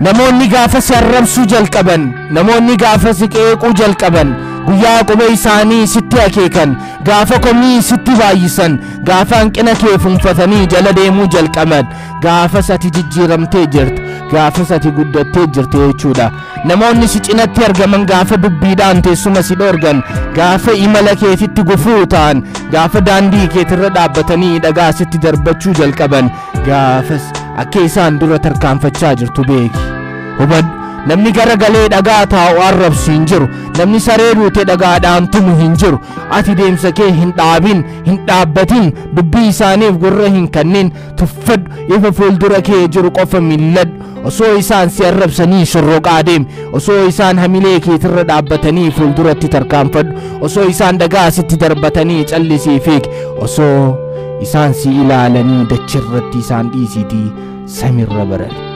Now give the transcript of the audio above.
namoonni gaafa si arrabsuu jalqaban namoonni gaafa si qeequu jalqaban guyyaa qubee isaanii sitti akeekan gaafa komii sitti baay'isan gaafa hanqina kee funfatanii jala deemuu jalqaban gaafa sati jijjiiramtee jirtu gaafa sati guddattee jirtu jechuudha. namoonni si cinatti argaman gaafa dubbiidhaan teessuma si dhoorgan gaafa imala keetitti gufuu ta'an gaafa daandii keetirra dhaabbatanii dhagaa sitti darbachuu jalqaban gaafas akka isaan dura tarkaanfachaa jirtu beeki. hubadhu namni garagalee dhagaa taa'u arrabsu hin jiru namni saree duute dhagaadhaan tumu hin jiru ati deemsa kee hin dhaabin hin dhaabbatin dubbii isaaniif gurra hin kennin tuffadhu ifa fuuldura kee jiru qofa milladhu osoo isaan si arrabsanii shorroqaa deemi osoo isaan hamilee keetirra dhaabbatanii fuulduratti tarkaanfadhu osoo isaan dhagaa sitti darbatanii callisii fiigi osoo isaan si ilaalanii dachirratti isaan dhiisitii samirra barari.